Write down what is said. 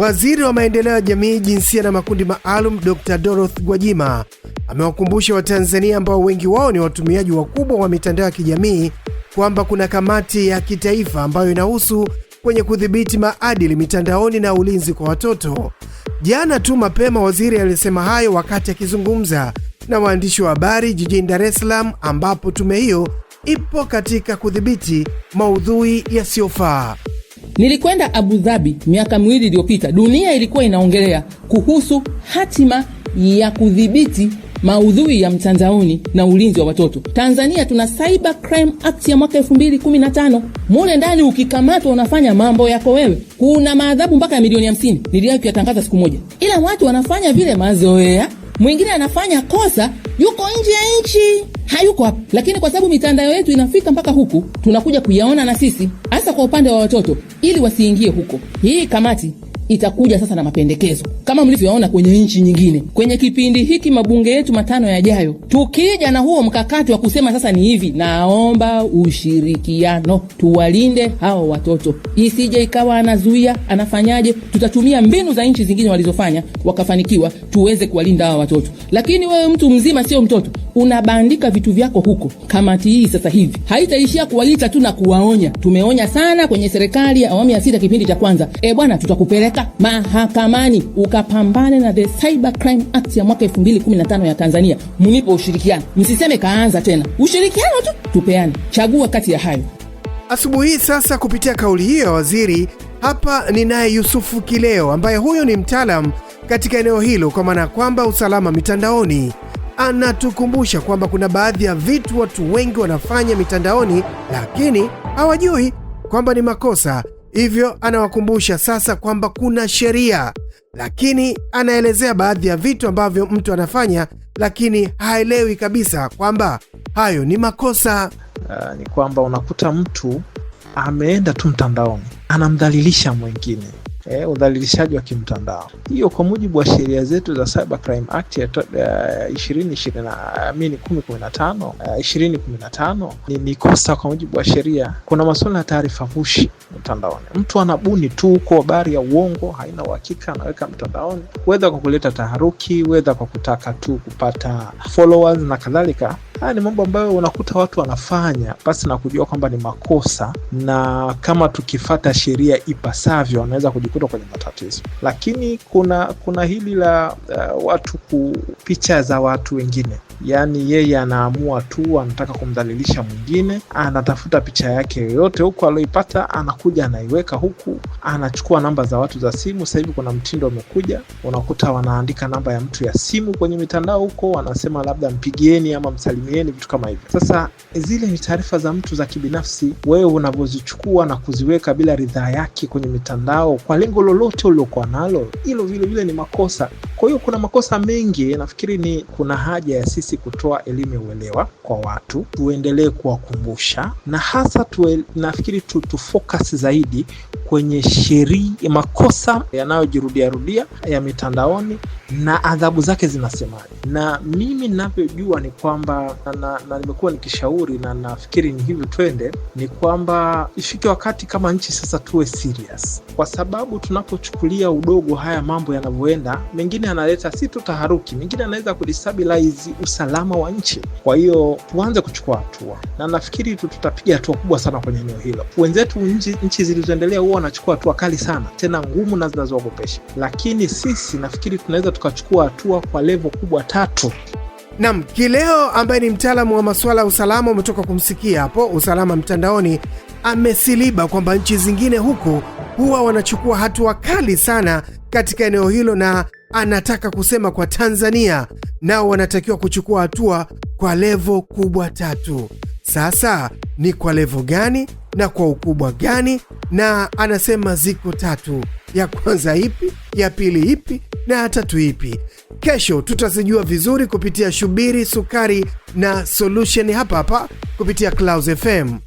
Waziri wa Maendeleo ya Jamii, Jinsia na Makundi Maalum, Dr. Dorothy Gwajima amewakumbusha Watanzania ambao wengi wao ni watumiaji wakubwa wa mitandao ya kijamii kwamba kuna kamati ya kitaifa ambayo inahusu kwenye kudhibiti maadili mitandaoni na ulinzi kwa watoto. Jana tu mapema waziri alisema hayo wakati akizungumza na waandishi wa habari jijini Dar es Salaam, ambapo tume hiyo ipo katika kudhibiti maudhui yasiyofaa. Nilikwenda Abu Dhabi miaka 2 iliyopita. Dunia ilikuwa inaongelea kuhusu hatima ya kudhibiti maudhui ya mtandaoni na ulinzi wa watoto. Tanzania tuna Cyber Crime Act ya mwaka 2015. Mule ndani ukikamatwa unafanya mambo yako wewe, kuna maadhabu mpaka ya milioni 50. Niliwahi kuyatangaza siku moja. Ila watu wanafanya vile mazoea. Mwingine anafanya kosa yuko nje ya nchi, hayuko hapa. Lakini kwa sababu mitandao yetu inafika mpaka huku, tunakuja kuyaona na sisi, hasa kwa upande wa watoto, ili wasiingie huko. Hii kamati itakuja sasa na mapendekezo kama mlivyoona kwenye nchi nyingine. Kwenye kipindi hiki mabunge yetu 5 yajayo, tukija na huo mkakati wa kusema sasa ni hivi, naomba ushirikiano, tuwalinde hao watoto. Isije ikawa anazuia, anafanyaje, tutatumia mbinu za nchi zingine walizofanya wakafanikiwa, tuweze kuwalinda hao watoto. Lakini wewe mtu mzima, sio mtoto, unabandika vitu vyako huko. Kamati hii sasa hivi haitaishia kuwaita tu na kuwaonya. Tumeonya sana kwenye serikali ya awamu ya 6 kipindi cha kwanza. Bwana, tutakupeleka mahakamani ukapambane na the Cyber Crime Act ya mwaka 2015 ya Tanzania. Mnipo ushirikiano. Msiseme kaanza tena. Ushirikiano tu tupeane. Chagua kati ya hayo. Asubuhi sasa kupitia kauli hiyo ya waziri, hapa ninaye Yusufu Kileo ambaye huyo ni mtaalamu katika eneo hilo, kwa maana kwamba usalama mitandaoni. Anatukumbusha kwamba kuna baadhi ya vitu watu wengi wanafanya mitandaoni lakini hawajui kwamba ni makosa. Hivyo anawakumbusha sasa kwamba kuna sheria, lakini anaelezea baadhi ya vitu ambavyo mtu anafanya lakini haelewi kabisa kwamba hayo ni makosa. Ni kwamba unakuta mtu ameenda tu mtandaoni anamdhalilisha mwingine. Udhalilishaji wa kimtandao. Hiyo kwa mujibu wa sheria zetu za Cyber Crime Act ya 2015 ni kosa kwa mujibu wa sheria. Kuna masuala ya taarifa fushi mtandaoni. Mtu anabuni tu huko habari ya uongo, haina uhakika, anaweka mtandaoni, whether kwa kuleta taharuki, whether kwa kutaka tu kupata followers na kadhalika. Haya ni mambo ambayo unakuta watu wanafanya basi na kujua kwamba ni makosa, na kama tukifuata sheria ipasavyo wanaweza kujikuta kwenye matatizo. Lakini kuna hili la watu picha za watu wengine. Yaani yeye anaamua tu anataka kumdhalilisha mwingine, anatafuta picha yake yoyote huko aliyoipata, anakuja anaiweka huku, anachukua namba za watu za simu. Sasa hivi kuna mtindo umekuja, unakuta wanaandika namba ya mtu ya simu kwenye mitandao huko, wanasema labda mpigieni ama msalimieni, vitu kama hivyo. Sasa zile ni taarifa za mtu za kibinafsi, wewe unavyozichukua na kuziweka bila ridhaa yake kwenye mitandao kwa lengo lolote uliokuwa nalo, hilo vile vile ni makosa. Kwa hiyo kuna makosa mengi. Nafikiri kuna haja ya sisi kutoa elimu ya uelewa kwa watu, tuendelee kuwakumbusha, na hasa nafikiri tufocus zaidi kwenye sheria makosa yanayojirudia ya mitandaoni na adhabu zake zinasemaje. Na mimi ninavyojua ni kwamba na nimekuwa nikishauri na nafikiri ni hivyo twende, ni kwamba ifike wakati kama nchi sasa tuwe serious, kwa sababu tunapochukulia udogo haya mambo yanavyoenda, mengine analeta si tu taharuki, mengine anaweza kudestabilize usalama wa nchi. Kwa hiyo tuanze kuchukua hatua, na nafikiri tutapiga hatua kubwa sana kwenye eneo hilo. Wenzetu nchi zilizoendelea huwa wanachukua hatua kali sana, tena ngumu na zinazoogopesha, lakini sisi nafikiri tunaweza tukachukua hatua kwa level kubwa 3. Naam, Kileo ambaye ni mtaalamu wa masuala ya usalama, umetoka kumsikia hapo, usalama mtandaoni, amesiliba kwamba nchi zingine huko huwa wanachukua hatua kali sana katika eneo hilo, na anataka kusema kwa Tanzania nao wanatakiwa kuchukua hatua kwa level kubwa 3. Sasa ni kwa level gani na kwa ukubwa gani? Na anasema ziko 3. Ya kwanza ipi, ya pili ipi, na ya tatu ipi? Kesho tutazijua vizuri kupitia Shubiri Sukari na Solution hapa kupitia Clouds FM.